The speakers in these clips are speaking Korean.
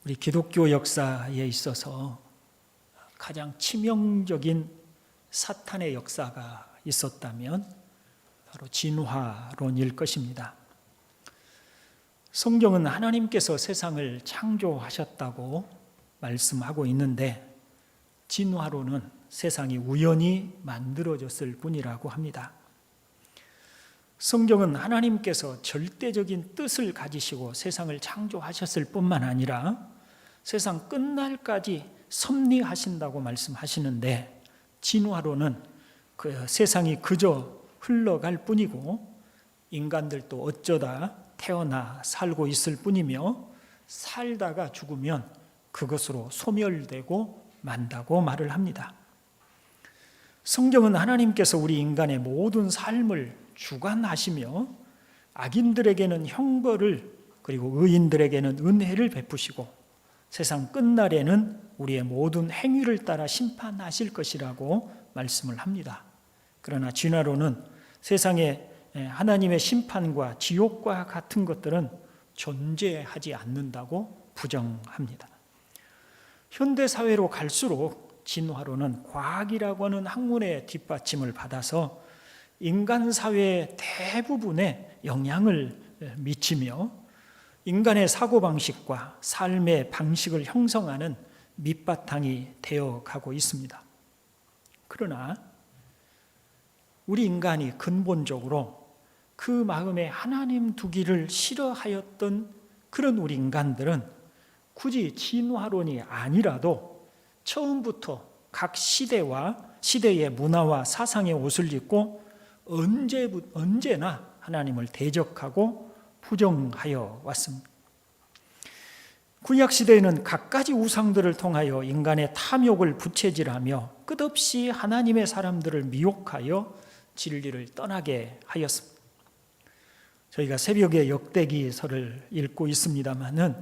우리 기독교 역사에 있어서 가장 치명적인 사탄의 역사가 있었다면 바로 진화론일 것입니다. 성경은 하나님께서 세상을 창조하셨다고 말씀하고 있는데 진화론은 세상이 우연히 만들어졌을 뿐이라고 합니다. 성경은 하나님께서 절대적인 뜻을 가지시고 세상을 창조하셨을 뿐만 아니라 세상 끝날까지 섭리하신다고 말씀하시는데 진화론은 그 세상이 그저 흘러갈 뿐이고 인간들도 어쩌다 태어나 살고 있을 뿐이며 살다가 죽으면 그것으로 소멸되고 만다고 말을 합니다. 성경은 하나님께서 우리 인간의 모든 삶을 주관하시며 악인들에게는 형벌을 그리고 의인들에게는 은혜를 베푸시고 세상 끝날에는 우리의 모든 행위를 따라 심판하실 것이라고 말씀을 합니다. 그러나 진화론은 세상에 하나님의 심판과 지옥과 같은 것들은 존재하지 않는다고 부정합니다. 현대사회로 갈수록 진화론은 과학이라고 하는 학문의 뒷받침을 받아서 인간 사회의 대부분에 영향을 미치며 인간의 사고방식과 삶의 방식을 형성하는 밑바탕이 되어가고 있습니다. 그러나 우리 인간이 근본적으로 그 마음에 하나님 두기를 싫어하였던 그런 우리 인간들은 굳이 진화론이 아니라도 처음부터 각 시대와 시대의 문화와 사상의 옷을 입고 언제나 하나님을 대적하고 부정하여 왔습니다. 구약시대에는 갖가지 우상들을 통하여 인간의 탐욕을 부채질하며 끝없이 하나님의 사람들을 미혹하여 진리를 떠나게 하였습니다. 저희가 새벽에 역대기서를 읽고 있습니다마는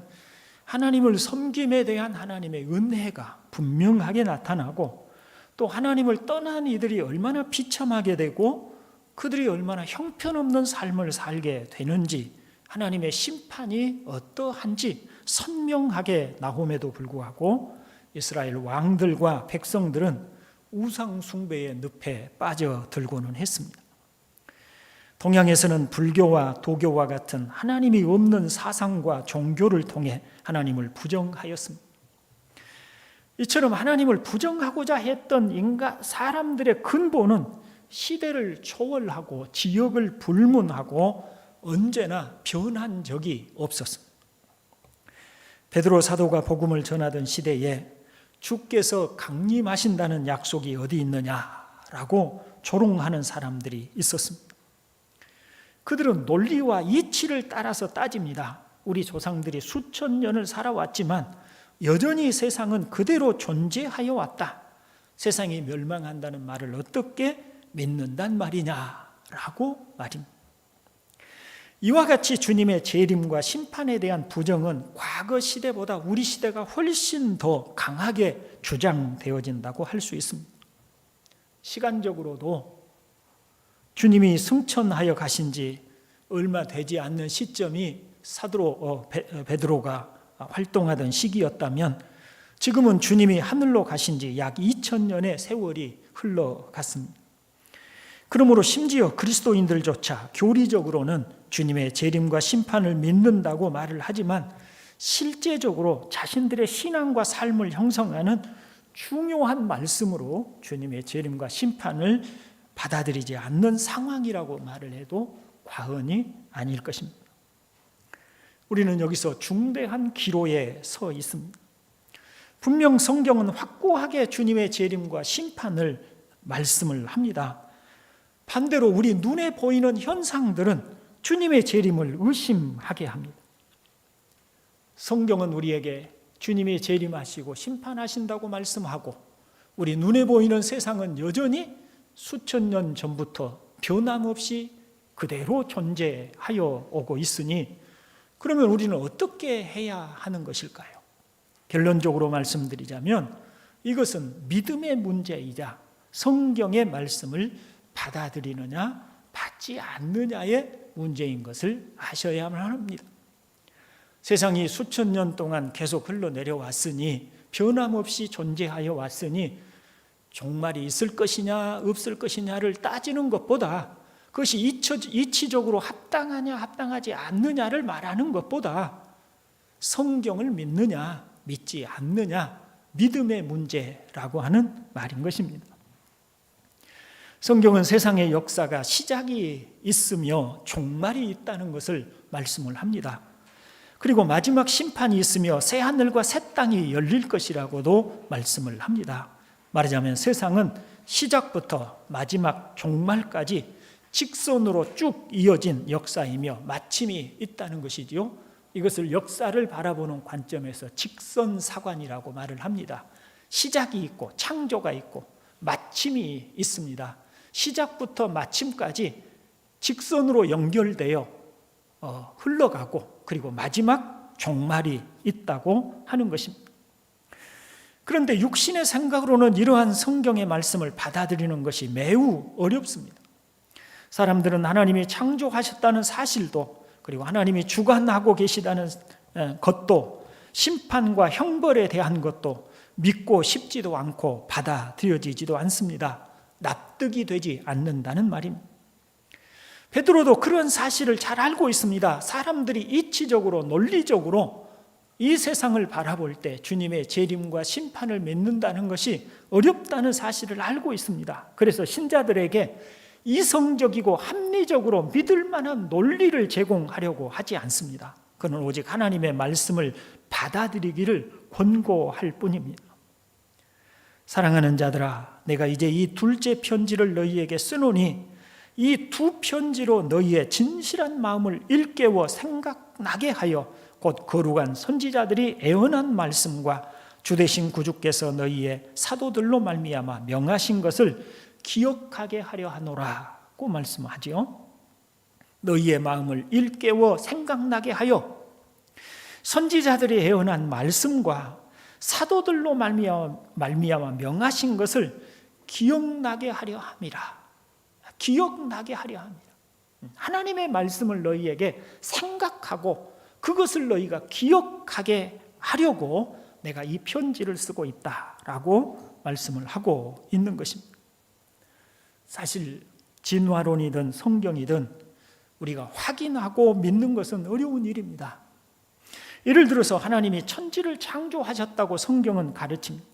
하나님을 섬김에 대한 하나님의 은혜가 분명하게 나타나고 또 하나님을 떠난 이들이 얼마나 비참하게 되고 그들이 얼마나 형편없는 삶을 살게 되는지 하나님의 심판이 어떠한지 선명하게 나옴에도 불구하고 이스라엘 왕들과 백성들은 우상 숭배의 늪에 빠져들고는 했습니다. 동양에서는 불교와 도교와 같은 하나님이 없는 사상과 종교를 통해 하나님을 부정하였습니다. 이처럼 하나님을 부정하고자 했던 사람들의 근본은 시대를 초월하고 지역을 불문하고 언제나 변한 적이 없었습니다. 베드로 사도가 복음을 전하던 시대에 주께서 강림하신다는 약속이 어디 있느냐라고 조롱하는 사람들이 있었습니다. 그들은 논리와 이치를 따라서 따집니다. 우리 조상들이 수천 년을 살아왔지만 여전히 세상은 그대로 존재하여 왔다. 세상이 멸망한다는 말을 어떻게 믿는단 말이냐라고 말입니다. 이와 같이 주님의 재림과 심판에 대한 부정은 과거 시대보다 우리 시대가 훨씬 더 강하게 주장되어진다고 할 수 있습니다. 시간적으로도 주님이 승천하여 가신 지 얼마 되지 않는 시점이 사도 베드로가 활동하던 시기였다면 지금은 주님이 하늘로 가신 지 약 2000년의 세월이 흘러갔습니다. 그러므로 심지어 그리스도인들조차 교리적으로는 주님의 재림과 심판을 믿는다고 말을 하지만 실제적으로 자신들의 신앙과 삶을 형성하는 중요한 말씀으로 주님의 재림과 심판을 받아들이지 않는 상황이라고 말을 해도 과언이 아닐 것입니다. 우리는 여기서 중대한 기로에 서 있습니다. 분명 성경은 확고하게 주님의 재림과 심판을 말씀을 합니다. 반대로 우리 눈에 보이는 현상들은 주님의 재림을 의심하게 합니다. 성경은 우리에게 주님이 재림하시고 심판하신다고 말씀하고 우리 눈에 보이는 세상은 여전히 수천 년 전부터 변함없이 그대로 존재하여 오고 있으니 그러면 우리는 어떻게 해야 하는 것일까요? 결론적으로 말씀드리자면 이것은 믿음의 문제이자 성경의 말씀을 받아들이느냐 받지 않느냐의 문제인 것을 아셔야만 합니다. 세상이 수천 년 동안 계속 흘러내려왔으니, 변함없이 존재하여 왔으니 종말이 있을 것이냐 없을 것이냐를 따지는 것보다, 그것이 이치적으로 합당하냐 합당하지 않느냐를 말하는 것보다 성경을 믿느냐 믿지 않느냐, 믿음의 문제라고 하는 말인 것입니다. 성경은 세상의 역사가 시작이 있으며 종말이 있다는 것을 말씀을 합니다. 그리고 마지막 심판이 있으며 새 하늘과 새 땅이 열릴 것이라고도 말씀을 합니다. 말하자면 세상은 시작부터 마지막 종말까지 직선으로 쭉 이어진 역사이며 마침이 있다는 것이지요. 이것을 역사를 바라보는 관점에서 직선사관이라고 말을 합니다. 시작이 있고 창조가 있고 마침이 있습니다. 시작부터 마침까지 직선으로 연결되어 흘러가고, 그리고 마지막 종말이 있다고 하는 것입니다. 그런데 육신의 생각으로는 이러한 성경의 말씀을 받아들이는 것이 매우 어렵습니다. 사람들은 하나님이 창조하셨다는 사실도, 그리고 하나님이 주관하고 계시다는 것도, 심판과 형벌에 대한 것도 믿고 싶지도 않고 받아들여지지도 않습니다. 납득이 되지 않는다는 말입니다. 베드로도 그런 사실을 잘 알고 있습니다. 사람들이 이치적으로 논리적으로 이 세상을 바라볼 때 주님의 재림과 심판을 믿는다는 것이 어렵다는 사실을 알고 있습니다. 그래서 신자들에게 이성적이고 합리적으로 믿을 만한 논리를 제공하려고 하지 않습니다. 그는 오직 하나님의 말씀을 받아들이기를 권고할 뿐입니다. 사랑하는 자들아, 내가 이제 이 둘째 편지를 너희에게 쓰노니 이 두 편지로 너희의 진실한 마음을 일깨워 생각나게 하여 곧 거룩한 선지자들이 애언한 말씀과 주되신 구주께서 너희의 사도들로 말미암아 명하신 것을 기억하게 하려 하노라고 말씀하지요. 너희의 마음을 일깨워 생각나게 하여 선지자들이 애언한 말씀과 사도들로 말미암아 명하신 것을 기억나게 하려 함이라. 기억나게 하려 합니다. 하나님의 말씀을 너희에게 생각하고 그것을 너희가 기억하게 하려고 내가 이 편지를 쓰고 있다라고 말씀을 하고 있는 것입니다. 사실 진화론이든 성경이든 우리가 확인하고 믿는 것은 어려운 일입니다. 예를 들어서 하나님이 천지를 창조하셨다고 성경은 가르칩니다.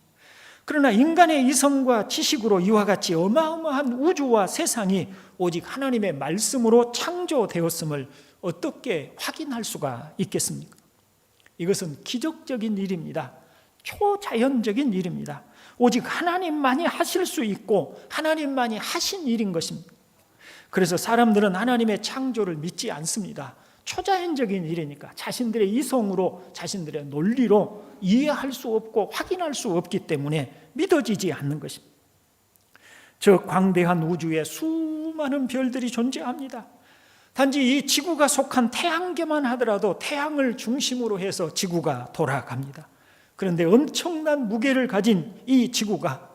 그러나 인간의 이성과 지식으로 이와 같이 어마어마한 우주와 세상이 오직 하나님의 말씀으로 창조되었음을 어떻게 확인할 수가 있겠습니까? 이것은 기적적인 일입니다. 초자연적인 일입니다. 오직 하나님만이 하실 수 있고 하나님만이 하신 일인 것입니다. 그래서 사람들은 하나님의 창조를 믿지 않습니다. 초자연적인 일이니까 자신들의 이성으로, 자신들의 논리로 이해할 수 없고 확인할 수 없기 때문에 믿어지지 않는 것입니다. 저 광대한 우주에 수많은 별들이 존재합니다. 단지 이 지구가 속한 태양계만 하더라도 태양을 중심으로 해서 지구가 돌아갑니다. 그런데 엄청난 무게를 가진 이 지구가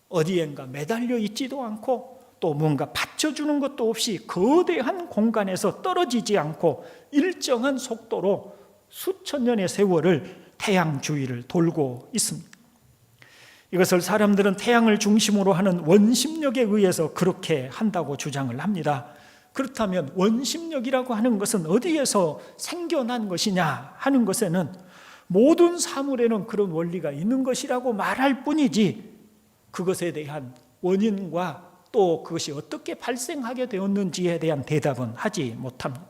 어디엔가 매달려 있지도 않고 또 뭔가 받쳐주는 것도 없이 거대한 공간에서 떨어지지 않고 일정한 속도로 수천 년의 세월을 태양 주위를 돌고 있습니다. 이것을 사람들은 태양을 중심으로 하는 원심력에 의해서 그렇게 한다고 주장을 합니다. 그렇다면 원심력이라고 하는 것은 어디에서 생겨난 것이냐 하는 것에는 모든 사물에는 그런 원리가 있는 것이라고 말할 뿐이지 그것에 대한 원인과 또 그것이 어떻게 발생하게 되었는지에 대한 대답은 하지 못합니다.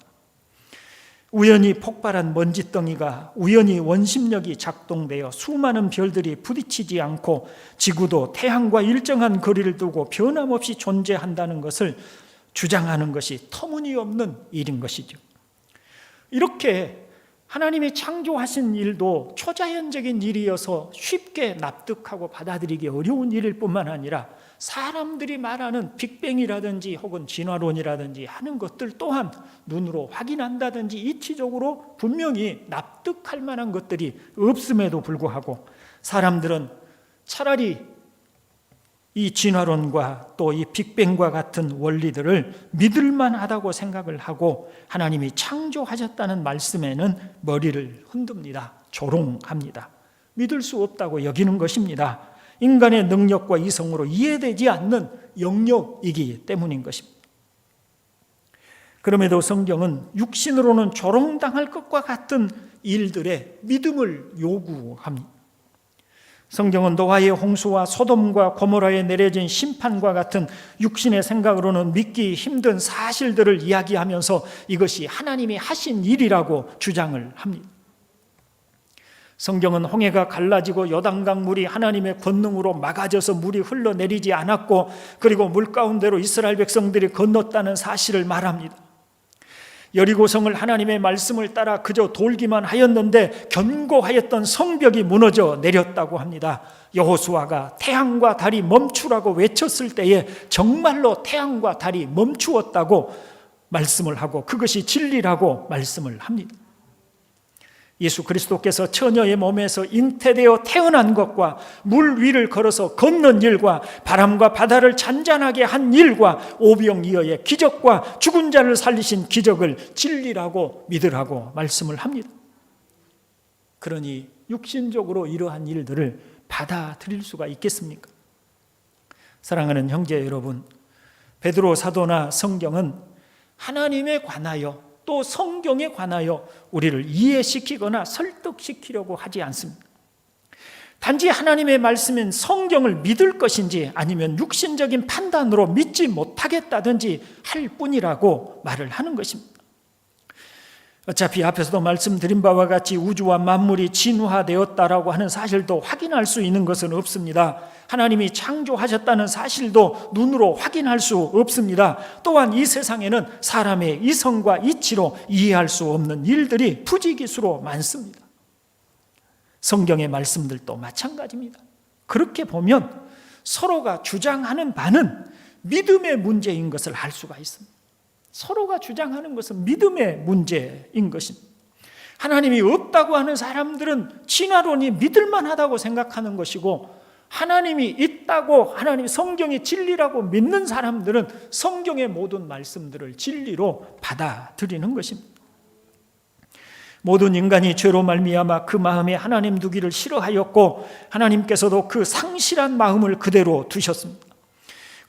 우연히 폭발한 먼지덩이가 우연히 원심력이 작동되어 수많은 별들이 부딪히지 않고 지구도 태양과 일정한 거리를 두고 변함없이 존재한다는 것을 주장하는 것이 터무니없는 일인 것이죠. 이렇게 하나님이 창조하신 일도 초자연적인 일이어서 쉽게 납득하고 받아들이기 어려운 일일 뿐만 아니라 사람들이 말하는 빅뱅이라든지 혹은 진화론이라든지 하는 것들 또한 눈으로 확인한다든지 이치적으로 분명히 납득할 만한 것들이 없음에도 불구하고 사람들은 차라리 이 진화론과 또 이 빅뱅과 같은 원리들을 믿을만하다고 생각을 하고 하나님이 창조하셨다는 말씀에는 머리를 흔듭니다. 조롱합니다. 믿을 수 없다고 여기는 것입니다. 인간의 능력과 이성으로 이해되지 않는 영역이기 때문인 것입니다. 그럼에도 성경은 육신으로는 조롱당할 것과 같은 일들의 믿음을 요구합니다. 성경은 노아의 홍수와 소돔과 고모라에 내려진 심판과 같은 육신의 생각으로는 믿기 힘든 사실들을 이야기하면서 이것이 하나님이 하신 일이라고 주장을 합니다. 성경은 홍해가 갈라지고 요단강 물이 하나님의 권능으로 막아져서 물이 흘러내리지 않았고 그리고 물 가운데로 이스라엘 백성들이 건넜다는 사실을 말합니다. 여리고성을 하나님의 말씀을 따라 그저 돌기만 하였는데 견고하였던 성벽이 무너져 내렸다고 합니다. 여호수아가 태양과 달이 멈추라고 외쳤을 때에 정말로 태양과 달이 멈추었다고 말씀을 하고 그것이 진리라고 말씀을 합니다. 예수 그리스도께서 처녀의 몸에서 잉태되어 태어난 것과 물 위를 걸어서 걷는 일과 바람과 바다를 잔잔하게 한 일과 오병이어의 기적과 죽은 자를 살리신 기적을 진리라고 믿으라고 말씀을 합니다. 그러니 육신적으로 이러한 일들을 받아들일 수가 있겠습니까? 사랑하는 형제 여러분, 베드로 사도나 성경은 하나님에 관하여 또 성경에 관하여 우리를 이해시키거나 설득시키려고 하지 않습니다. 단지 하나님의 말씀인 성경을 믿을 것인지 아니면 육신적인 판단으로 믿지 못하겠다든지 할 뿐이라고 말을 하는 것입니다. 어차피 앞에서도 말씀드린 바와 같이 우주와 만물이 진화되었다라고 하는 사실도 확인할 수 있는 것은 없습니다. 하나님이 창조하셨다는 사실도 눈으로 확인할 수 없습니다. 또한 이 세상에는 사람의 이성과 이치로 이해할 수 없는 일들이 부지기수로 많습니다. 성경의 말씀들도 마찬가지입니다. 그렇게 보면 서로가 주장하는 바는 믿음의 문제인 것을 알 수가 있습니다. 서로가 주장하는 것은 믿음의 문제인 것입니다. 하나님이 없다고 하는 사람들은 진화론이 믿을만하다고 생각하는 것이고 하나님이 있다고 하나님 성경이 진리라고 믿는 사람들은 성경의 모든 말씀들을 진리로 받아들이는 것입니다. 모든 인간이 죄로 말미암아 그 마음에 하나님 두기를 싫어하였고 하나님께서도 그 상실한 마음을 그대로 두셨습니다.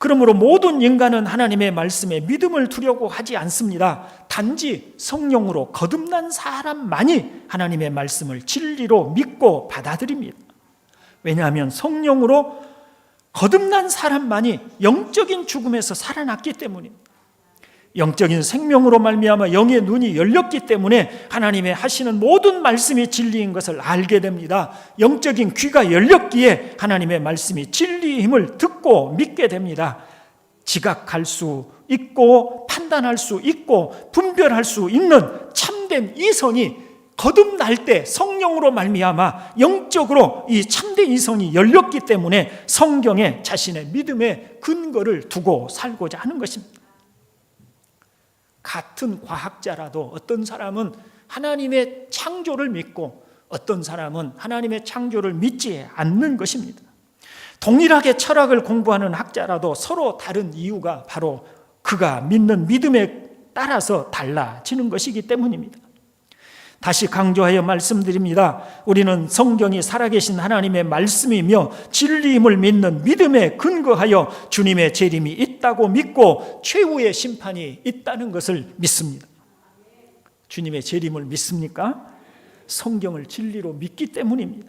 그러므로 모든 인간은 하나님의 말씀에 믿음을 두려고 하지 않습니다. 단지 성령으로 거듭난 사람만이 하나님의 말씀을 진리로 믿고 받아들입니다. 왜냐하면 성령으로 거듭난 사람만이 영적인 죽음에서 살아났기 때문입니다. 영적인 생명으로 말미암아 영의 눈이 열렸기 때문에 하나님의 하시는 모든 말씀이 진리인 것을 알게 됩니다. 영적인 귀가 열렸기에 하나님의 말씀이 진리임을 듣고 믿게 됩니다. 지각할 수 있고 판단할 수 있고 분별할 수 있는 참된 이성이 거듭날 때 성령으로 말미암아 영적으로 이 참된 이성이 열렸기 때문에 성경에 자신의 믿음의 근거를 두고 살고자 하는 것입니다. 같은 과학자라도 어떤 사람은 하나님의 창조를 믿고 어떤 사람은 하나님의 창조를 믿지 않는 것입니다. 동일하게 철학을 공부하는 학자라도 서로 다른 이유가 바로 그가 믿는 믿음에 따라서 달라지는 것이기 때문입니다. 다시 강조하여 말씀드립니다. 우리는 성경이 살아계신 하나님의 말씀이며 진리임을 믿는 믿음에 근거하여 주님의 재림이 있다고 믿고 최후의 심판이 있다는 것을 믿습니다. 주님의 재림을 믿습니까? 성경을 진리로 믿기 때문입니다.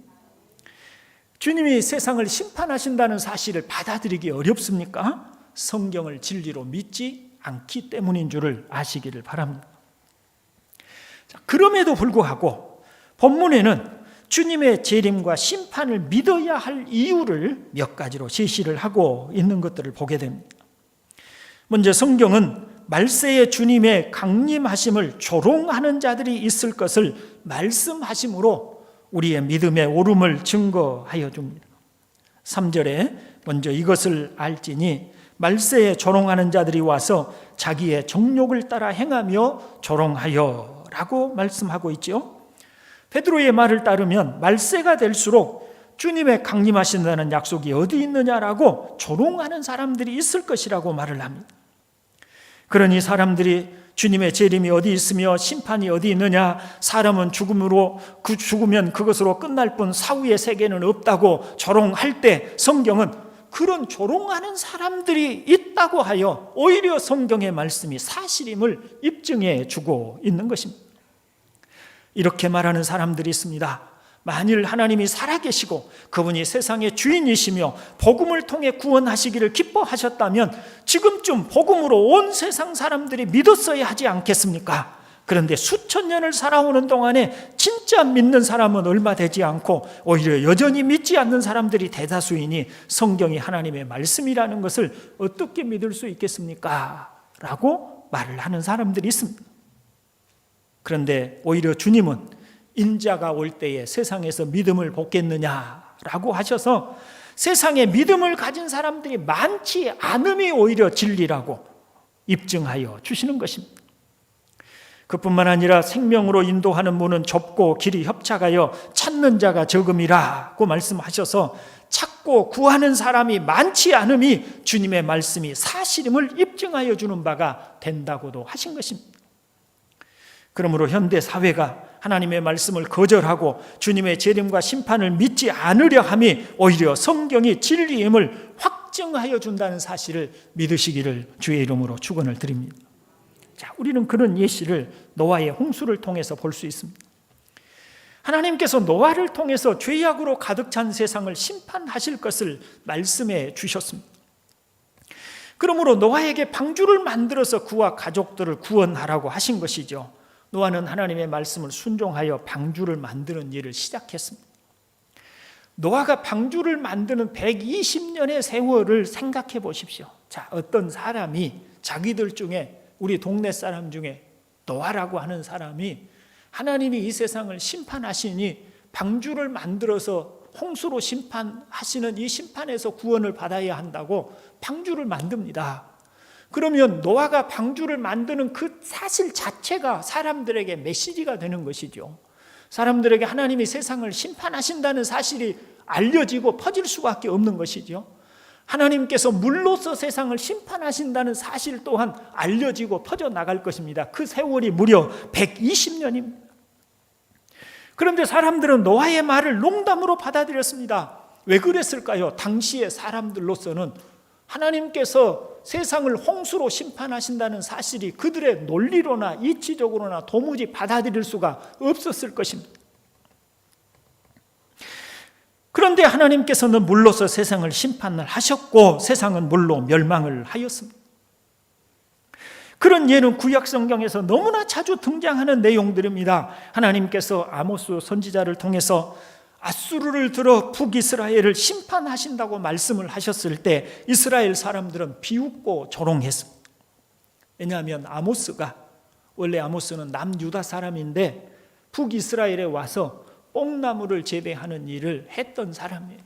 주님이 세상을 심판하신다는 사실을 받아들이기 어렵습니까? 성경을 진리로 믿지 않기 때문인 줄을 아시기를 바랍니다. 그럼에도 불구하고 본문에는 주님의 재림과 심판을 믿어야 할 이유를 몇 가지로 제시를 하고 있는 것들을 보게 됩니다. 먼저 성경은 말세의 주님의 강림하심을 조롱하는 자들이 있을 것을 말씀하심으로 우리의 믿음의 오름을 증거하여 줍니다. 3절에 먼저 이것을 알지니 말세에 조롱하는 자들이 와서 자기의 정욕을 따라 행하며 조롱하여 라고 말씀하고 있죠. 베드로의 말을 따르면 말세가 될수록 주님의 강림하신다는 약속이 어디 있느냐라고 조롱하는 사람들이 있을 것이라고 말을 합니다. 그러니 사람들이 주님의 재림이 어디 있으며 심판이 어디 있느냐, 사람은 죽으면 그것으로 끝날 뿐 사후의 세계는 없다고 조롱할 때 성경은 그런 조롱하는 사람들이 있다고 하여 오히려 성경의 말씀이 사실임을 입증해 주고 있는 것입니다. 이렇게 말하는 사람들이 있습니다. 만일 하나님이 살아계시고 그분이 세상의 주인이시며 복음을 통해 구원하시기를 기뻐하셨다면 지금쯤 복음으로 온 세상 사람들이 믿었어야 하지 않겠습니까? 그런데 수천 년을 살아오는 동안에 진짜 믿는 사람은 얼마 되지 않고 오히려 여전히 믿지 않는 사람들이 대다수이니 성경이 하나님의 말씀이라는 것을 어떻게 믿을 수 있겠습니까? 라고 말을 하는 사람들이 있습니다. 그런데 오히려 주님은 인자가 올 때에 세상에서 믿음을 복겠느냐라고 하셔서 세상에 믿음을 가진 사람들이 많지 않음이 오히려 진리라고 입증하여 주시는 것입니다. 그뿐만 아니라 생명으로 인도하는 문은 좁고 길이 협착하여 찾는 자가 적음이라고 말씀하셔서 찾고 구하는 사람이 많지 않음이 주님의 말씀이 사실임을 입증하여 주는 바가 된다고도 하신 것입니다. 그러므로 현대 사회가 하나님의 말씀을 거절하고 주님의 재림과 심판을 믿지 않으려 함이 오히려 성경이 진리임을 확증하여 준다는 사실을 믿으시기를 주의 이름으로 축원을 드립니다. 자, 우리는 그런 예시를 노아의 홍수를 통해서 볼 수 있습니다. 하나님께서 노아를 통해서 죄악으로 가득 찬 세상을 심판하실 것을 말씀해 주셨습니다. 그러므로 노아에게 방주를 만들어서 그와 가족들을 구원하라고 하신 것이죠. 노아는 하나님의 말씀을 순종하여 방주를 만드는 일을 시작했습니다. 노아가 방주를 만드는 120년의 세월을 생각해 보십시오. 자, 어떤 사람이 자기들 중에 우리 동네 사람 중에 노아라고 하는 사람이 하나님이 이 세상을 심판하시니 방주를 만들어서 홍수로 심판하시는 이 심판에서 구원을 받아야 한다고 방주를 만듭니다. 그러면 노아가 방주를 만드는 그 사실 자체가 사람들에게 메시지가 되는 것이죠. 사람들에게 하나님이 세상을 심판하신다는 사실이 알려지고 퍼질 수밖에 없는 것이죠. 하나님께서 물로서 세상을 심판하신다는 사실 또한 알려지고 퍼져나갈 것입니다. 그 세월이 무려 120년입니다. 그런데 사람들은 노아의 말을 농담으로 받아들였습니다. 왜 그랬을까요? 당시의 사람들로서는 하나님께서 세상을 홍수로 심판하신다는 사실이 그들의 논리로나 이치적으로나 도무지 받아들일 수가 없었을 것입니다. 그런데 하나님께서는 물로서 세상을 심판을 하셨고 세상은 물로 멸망을 하였습니다. 그런 예는 구약 성경에서 너무나 자주 등장하는 내용들입니다. 하나님께서 아모스 선지자를 통해서 아수르를 들어 북이스라엘을 심판하신다고 말씀을 하셨을 때 이스라엘 사람들은 비웃고 조롱했습니다. 왜냐하면 원래 아모스는 남유다 사람인데 북이스라엘에 와서 뽕나무를 재배하는 일을 했던 사람이에요.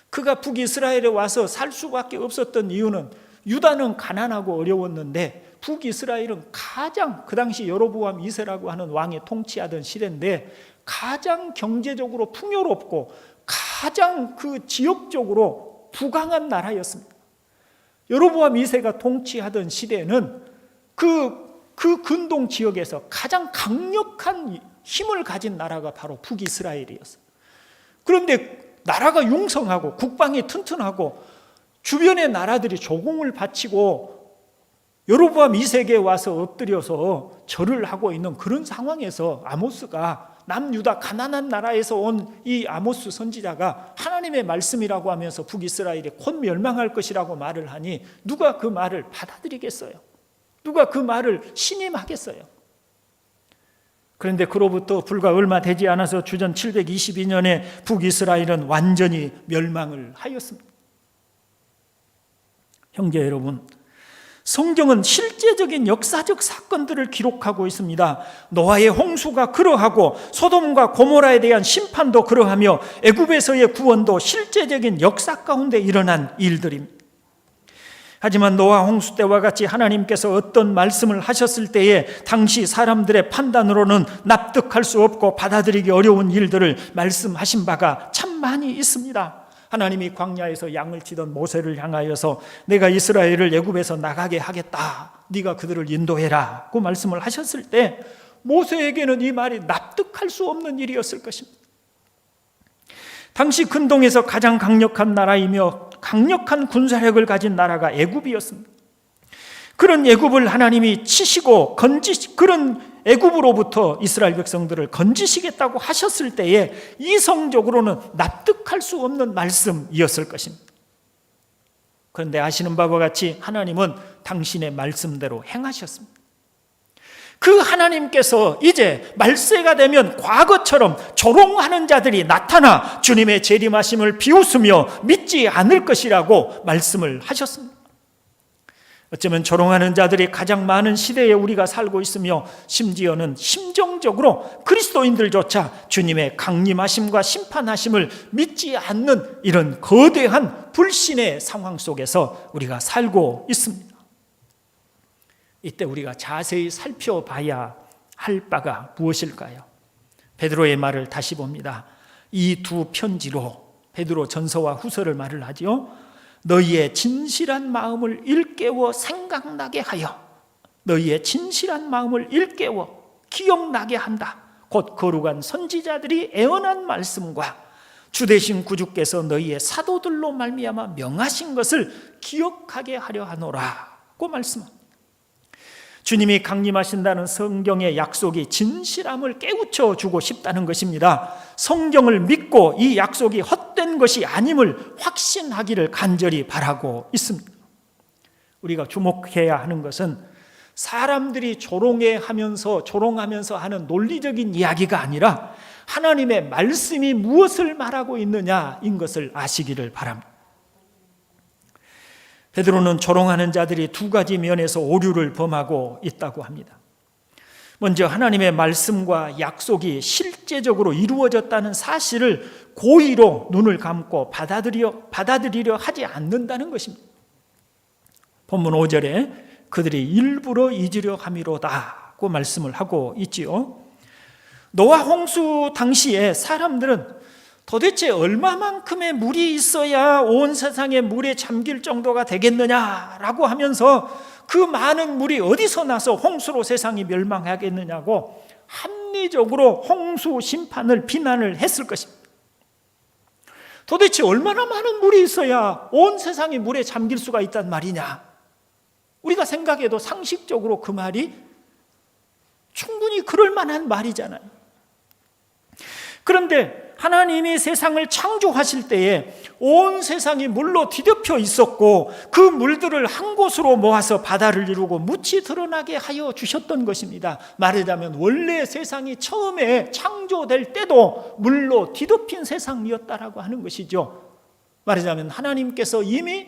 그가 북이스라엘에 와서 살 수밖에 없었던 이유는 유다는 가난하고 어려웠는데 북이스라엘은 가장 그 당시 여로보암 2세라고 하는 왕이 통치하던 시대인데 가장 경제적으로 풍요롭고 가장 그 지역적으로 부강한 나라였습니다. 여로보암 2세가 통치하던 시대는 그 근동 지역에서 가장 강력한 힘을 가진 나라가 바로 북이스라엘이었어요. 그런데 나라가 융성하고 국방이 튼튼하고 주변의 나라들이 조공을 바치고 여로보암 2세에 와서 엎드려서 절을 하고 있는 그런 상황에서 아모스가 남유다 가난한 나라에서 온 이 아모스 선지자가 하나님의 말씀이라고 하면서 북이스라엘이 곧 멸망할 것이라고 말을 하니 누가 그 말을 받아들이겠어요? 누가 그 말을 신임하겠어요? 그런데 그로부터 불과 얼마 되지 않아서 주전 722년에 북이스라엘은 완전히 멸망을 하였습니다. 형제 여러분, 성경은 실제적인 역사적 사건들을 기록하고 있습니다. 노아의 홍수가 그러하고 소돔과 고모라에 대한 심판도 그러하며 애굽에서의 구원도 실제적인 역사 가운데 일어난 일들입니다. 하지만 노아 홍수 때와 같이 하나님께서 어떤 말씀을 하셨을 때에 당시 사람들의 판단으로는 납득할 수 없고 받아들이기 어려운 일들을 말씀하신 바가 참 많이 있습니다. 하나님이 광야에서 양을 치던 모세를 향하여서 내가 이스라엘을 애굽에서 나가게 하겠다, 네가 그들을 인도해라 고 말씀을 하셨을 때 모세에게는 이 말이 납득할 수 없는 일이었을 것입니다. 당시 근동에서 가장 강력한 나라이며 강력한 군사력을 가진 나라가 애굽이었습니다. 그런 애굽을 하나님이 치시고 그런 애굽으로부터 이스라엘 백성들을 건지시겠다고 하셨을 때에 이성적으로는 납득할 수 없는 말씀이었을 것입니다. 그런데 아시는 바와 같이 하나님은 당신의 말씀대로 행하셨습니다. 그 하나님께서 이제 말세가 되면 과거처럼 조롱하는 자들이 나타나 주님의 재림하심을 비웃으며 믿지 않을 것이라고 말씀을 하셨습니다. 어쩌면 조롱하는 자들이 가장 많은 시대에 우리가 살고 있으며 심지어는 심정적으로 그리스도인들조차 주님의 강림하심과 심판하심을 믿지 않는 이런 거대한 불신의 상황 속에서 우리가 살고 있습니다. 이때 우리가 자세히 살펴봐야 할 바가 무엇일까요? 베드로의 말을 다시 봅니다. 이 두 편지로 베드로 전서와 후서를 말을 하지요. 너희의 진실한 마음을 일깨워 생각나게 하여, 너희의 진실한 마음을 일깨워 기억나게 한다. 곧 거룩한 선지자들이 애언한 말씀과 주되신 구주께서 너희의 사도들로 말미암아 명하신 것을 기억하게 하려 하노라고 말씀합니다. 주님이 강림하신다는 성경의 약속이 진실함을 깨우쳐 주고 싶다는 것입니다. 성경을 믿고 이 약속이 헛된 것이 아님을 확신하기를 간절히 바라고 있습니다. 우리가 주목해야 하는 것은 사람들이 조롱하면서 하는 논리적인 이야기가 아니라 하나님의 말씀이 무엇을 말하고 있느냐인 것을 아시기를 바랍니다. 베드로는 조롱하는 자들이 두 가지 면에서 오류를 범하고 있다고 합니다. 먼저 하나님의 말씀과 약속이 실제적으로 이루어졌다는 사실을 고의로 눈을 감고 받아들이려 하지 않는다는 것입니다. 본문 5절에 그들이 일부러 잊으려 함이로다고 말씀을 하고 있지요. 노아 홍수 당시에 사람들은 도대체 얼마만큼의 물이 있어야 온 세상에 물에 잠길 정도가 되겠느냐라고 하면서 그 많은 물이 어디서 나서 홍수로 세상이 멸망하겠느냐고 합리적으로 홍수 심판을 비난을 했을 것입니다. 도대체 얼마나 많은 물이 있어야 온 세상이 물에 잠길 수가 있단 말이냐? 우리가 생각해도 상식적으로 그 말이 충분히 그럴 만한 말이잖아요. 그런데 하나님이 세상을 창조하실 때에 온 세상이 물로 뒤덮여 있었고 그 물들을 한 곳으로 모아서 바다를 이루고 묻히 드러나게 하여 주셨던 것입니다. 말하자면 원래 세상이 처음에 창조될 때도 물로 뒤덮인 세상이었다라고 하는 것이죠. 말하자면 하나님께서 이미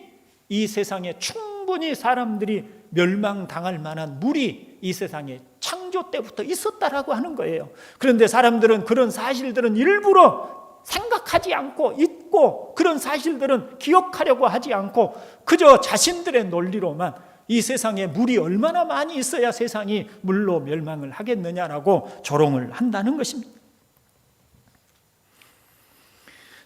이 세상에 충분히 사람들이 멸망당할 만한 물이 이 세상에 창조 때부터 있었다라고 하는 거예요. 그런데 사람들은 그런 사실들은 일부러 생각하지 않고 잊고 그런 사실들은 기억하려고 하지 않고 그저 자신들의 논리로만 이 세상에 물이 얼마나 많이 있어야 세상이 물로 멸망을 하겠느냐라고 조롱을 한다는 것입니다.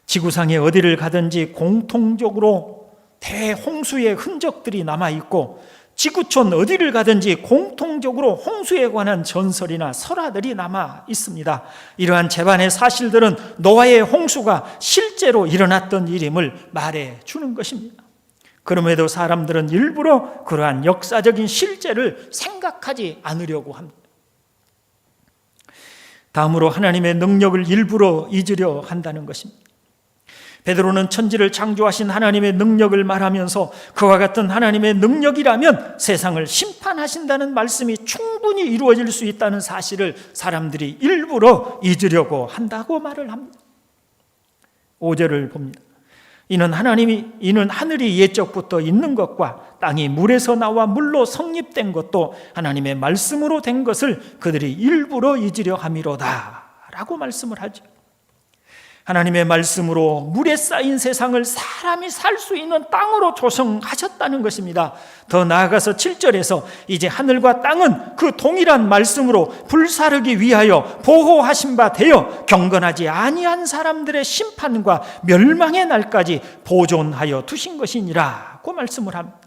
지구상에 어디를 가든지 공통적으로 대홍수의 흔적들이 남아있고 지구촌 어디를 가든지 공통적으로 홍수에 관한 전설이나 설화들이 남아 있습니다. 이러한 재반의 사실들은 노아의 홍수가 실제로 일어났던 일임을 말해 주는 것입니다. 그럼에도 사람들은 일부러 그러한 역사적인 실제를 생각하지 않으려고 합니다. 다음으로 하나님의 능력을 일부러 잊으려 한다는 것입니다. 베드로는 천지를 창조하신 하나님의 능력을 말하면서 그와 같은 하나님의 능력이라면 세상을 심판하신다는 말씀이 충분히 이루어질 수 있다는 사실을 사람들이 일부러 잊으려고 한다고 말을 합니다. 5절을 봅니다. 이는 하늘이 옛적부터 있는 것과 땅이 물에서 나와 물로 성립된 것도 하나님의 말씀으로 된 것을 그들이 일부러 잊으려 함이로다 라고 말씀을 하죠. 하나님의 말씀으로 물에 쌓인 세상을 사람이 살 수 있는 땅으로 조성하셨다는 것입니다. 더 나아가서 7절에서 이제 하늘과 땅은 그 동일한 말씀으로 불사르기 위하여 보호하신 바 되어 경건하지 아니한 사람들의 심판과 멸망의 날까지 보존하여 두신 것이니라고 말씀을 합니다.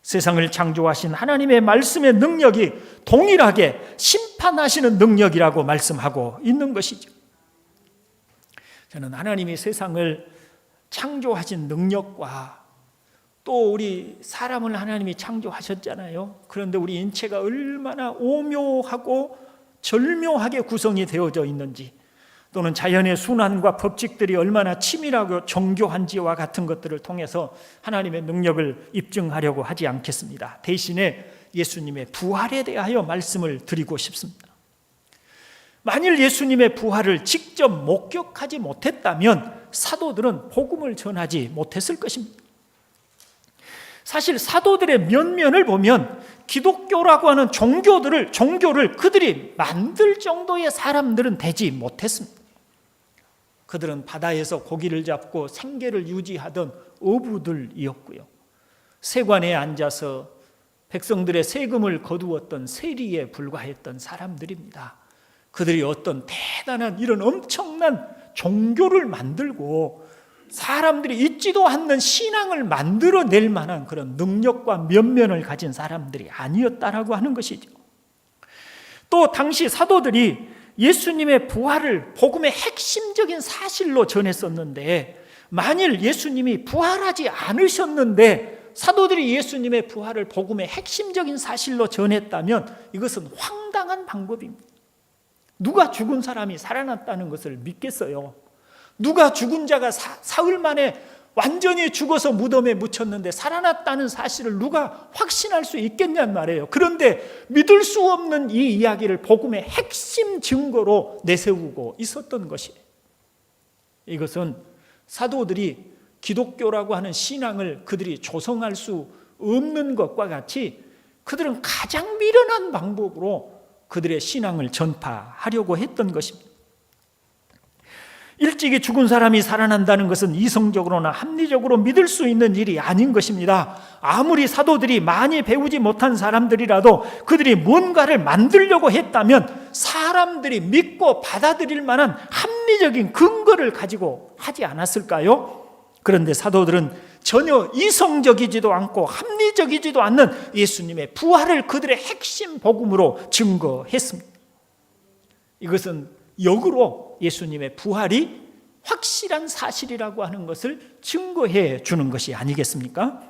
세상을 창조하신 하나님의 말씀의 능력이 동일하게 심판하시는 능력이라고 말씀하고 있는 것이죠. 저는 하나님이 세상을 창조하신 능력과 또 우리 사람을 하나님이 창조하셨잖아요. 그런데 우리 인체가 얼마나 오묘하고 절묘하게 구성이 되어져 있는지, 또는 자연의 순환과 법칙들이 얼마나 치밀하고 정교한지와 같은 것들을 통해서 하나님의 능력을 입증하려고 하지 않겠습니다. 대신에 예수님의 부활에 대하여 말씀을 드리고 싶습니다. 만일 예수님의 부활을 직접 목격하지 못했다면 사도들은 복음을 전하지 못했을 것입니다. 사실 사도들의 면면을 보면 기독교라고 하는 종교를 그들이 만들 정도의 사람들은 되지 못했습니다. 그들은 바다에서 고기를 잡고 생계를 유지하던 어부들이었고요, 세관에 앉아서 백성들의 세금을 거두었던 세리에 불과했던 사람들입니다. 그들이 어떤 대단한 이런 엄청난 종교를 만들고 사람들이 잊지도 않는 신앙을 만들어낼 만한 그런 능력과 면면을 가진 사람들이 아니었다라고 하는 것이죠. 또 당시 사도들이 예수님의 부활을 복음의 핵심적인 사실로 전했었는데, 만일 예수님이 부활하지 않으셨는데 사도들이 예수님의 부활을 복음의 핵심적인 사실로 전했다면 이것은 황당한 방법입니다. 누가 죽은 사람이 살아났다는 것을 믿겠어요? 누가 죽은 자가 사흘 만에 완전히 죽어서 무덤에 묻혔는데 살아났다는 사실을 누가 확신할 수 있겠냔 말이에요. 그런데 믿을 수 없는 이 이야기를 복음의 핵심 증거로 내세우고 있었던 것이에요. 이것은 사도들이 기독교라고 하는 신앙을 그들이 조성할 수 없는 것과 같이 그들은 가장 미련한 방법으로 그들의 신앙을 전파하려고 했던 것입니다. 일찍이 죽은 사람이 살아난다는 것은 이성적으로나 합리적으로 믿을 수 있는 일이 아닌 것입니다. 아무리 사도들이 많이 배우지 못한 사람들이라도 그들이 뭔가를 만들려고 했다면 사람들이 믿고 받아들일 만한 합리적인 근거를 가지고 하지 않았을까요? 그런데 사도들은 전혀 이성적이지도 않고 합리적이지도 않는 예수님의 부활을 그들의 핵심 복음으로 증거했습니다. 이것은 역으로 예수님의 부활이 확실한 사실이라고 하는 것을 증거해 주는 것이 아니겠습니까?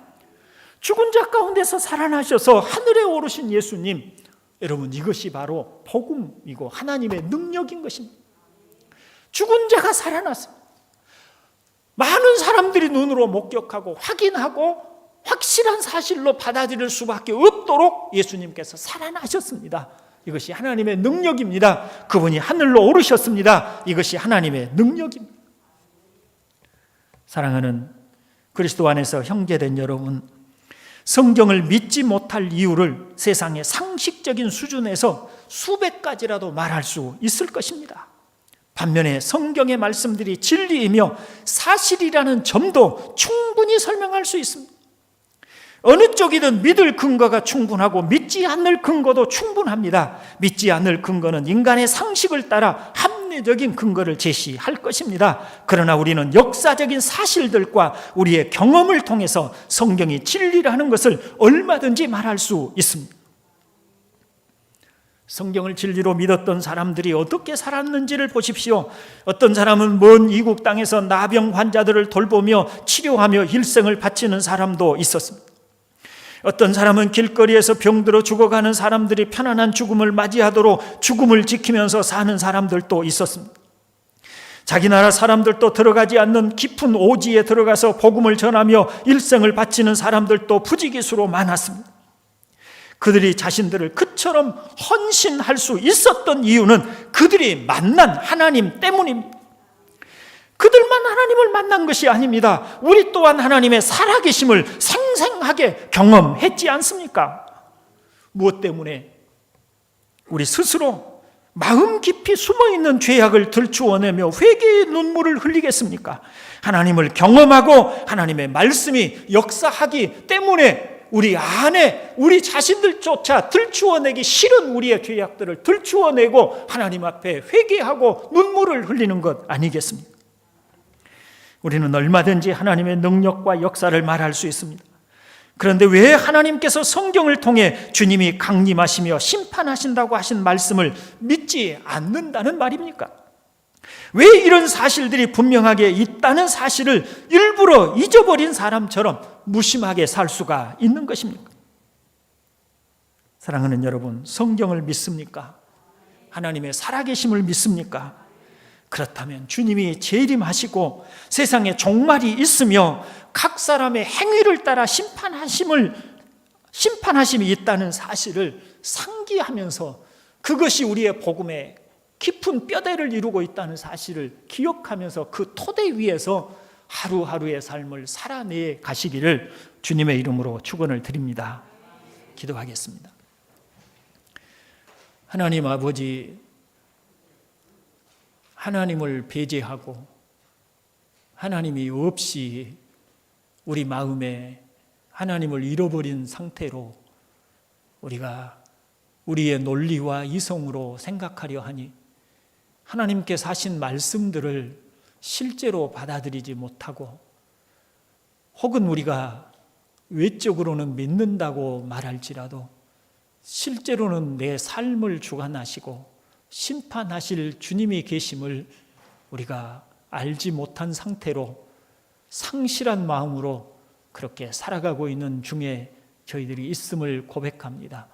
죽은 자 가운데서 살아나셔서 하늘에 오르신 예수님, 여러분, 이것이 바로 복음이고 하나님의 능력인 것입니다. 죽은 자가 살아났습니다. 많은 사람들이 눈으로 목격하고 확인하고 확실한 사실로 받아들일 수밖에 없도록 예수님께서 살아나셨습니다. 이것이 하나님의 능력입니다. 그분이 하늘로 오르셨습니다. 이것이 하나님의 능력입니다. 사랑하는 그리스도 안에서 형제된 여러분, 성경을 믿지 못할 이유를 세상의 상식적인 수준에서 수백 가지라도 말할 수 있을 것입니다. 반면에 성경의 말씀들이 진리이며 사실이라는 점도 충분히 설명할 수 있습니다. 어느 쪽이든 믿을 근거가 충분하고 믿지 않을 근거도 충분합니다. 믿지 않을 근거는 인간의 상식을 따라 합리적인 근거를 제시할 것입니다. 그러나 우리는 역사적인 사실들과 우리의 경험을 통해서 성경이 진리라는 것을 얼마든지 말할 수 있습니다. 성경을 진리로 믿었던 사람들이 어떻게 살았는지를 보십시오. 어떤 사람은 먼 이국 땅에서 나병 환자들을 돌보며 치료하며 일생을 바치는 사람도 있었습니다. 어떤 사람은 길거리에서 병들어 죽어가는 사람들이 편안한 죽음을 맞이하도록 죽음을 지키면서 사는 사람들도 있었습니다. 자기 나라 사람들도 들어가지 않는 깊은 오지에 들어가서 복음을 전하며 일생을 바치는 사람들도 부지기수로 많았습니다. 그들이 자신들을 그처럼 헌신할 수 있었던 이유는 그들이 만난 하나님 때문입니다. 그들만 하나님을 만난 것이 아닙니다. 우리 또한 하나님의 살아계심을 생생하게 경험했지 않습니까? 무엇 때문에? 우리 스스로 마음 깊이 숨어있는 죄악을 들추어내며 회개의 눈물을 흘리겠습니까? 하나님을 경험하고 하나님의 말씀이 역사하기 때문에 우리 안에 우리 자신들조차 들추어내기 싫은 우리의 죄악들을 들추어내고 하나님 앞에 회개하고 눈물을 흘리는 것 아니겠습니까? 우리는 얼마든지 하나님의 능력과 역사를 말할 수 있습니다. 그런데 왜 하나님께서 성경을 통해 주님이 강림하시며 심판하신다고 하신 말씀을 믿지 않는다는 말입니까? 왜 이런 사실들이 분명하게 있다는 사실을 일부러 잊어버린 사람처럼 무심하게 살 수가 있는 것입니까? 사랑하는 여러분, 성경을 믿습니까? 하나님의 살아계심을 믿습니까? 그렇다면 주님이 재림하시고 세상에 종말이 있으며 각 사람의 행위를 따라 심판하심이 있다는 사실을 상기하면서 그것이 우리의 복음의 깊은 뼈대를 이루고 있다는 사실을 기억하면서 그 토대 위에서 하루하루의 삶을 살아내 가시기를 주님의 이름으로 축원을 드립니다. 기도하겠습니다. 하나님 아버지, 하나님을 배제하고 하나님이 없이 우리 마음에 하나님을 잃어버린 상태로 우리가 우리의 논리와 이성으로 생각하려 하니 하나님께서 하신 말씀들을 실제로 받아들이지 못하고 혹은 우리가 외적으로는 믿는다고 말할지라도 실제로는 내 삶을 주관하시고 심판하실 주님이 계심을 우리가 알지 못한 상태로 상실한 마음으로 그렇게 살아가고 있는 중에 저희들이 있음을 고백합니다.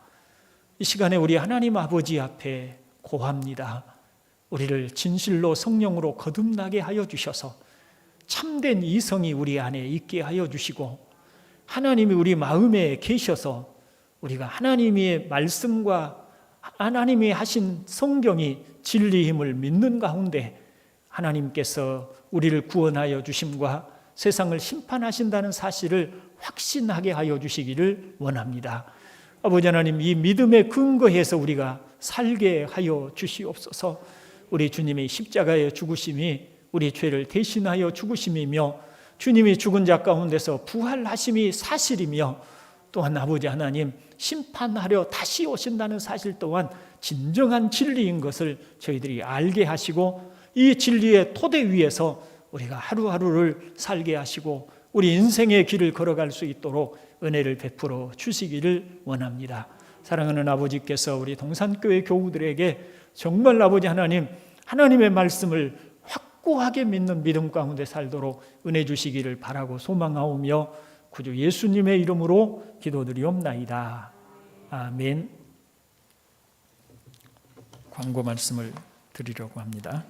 이 시간에 우리 하나님 아버지 앞에 고합니다. 우리를 진실로 성령으로 거듭나게 하여 주셔서 참된 이성이 우리 안에 있게 하여 주시고 하나님이 우리 마음에 계셔서 우리가 하나님의 말씀과 하나님이 하신 성경이 진리임을 믿는 가운데 하나님께서 우리를 구원하여 주심과 세상을 심판하신다는 사실을 확신하게 하여 주시기를 원합니다. 아버지 하나님, 이 믿음에 근거해서 우리가 살게 하여 주시옵소서. 우리 주님의 십자가의 죽으심이 우리 죄를 대신하여 죽으심이며 주님이 죽은 자 가운데서 부활하심이 사실이며 또한 아버지 하나님 심판하려 다시 오신다는 사실 또한 진정한 진리인 것을 저희들이 알게 하시고 이 진리의 토대 위에서 우리가 하루하루를 살게 하시고 우리 인생의 길을 걸어갈 수 있도록 은혜를 베풀어 주시기를 원합니다. 사랑하는 아버지께서 우리 동산교회 교우들에게 정말 아버지 하나님, 하나님의 말씀을 확고하게 믿는 믿음 가운데 살도록 은혜 주시기를 바라고 소망하오며 구주 예수님의 이름으로 기도드리옵나이다. 아멘. 광고 말씀을 드리려고 합니다.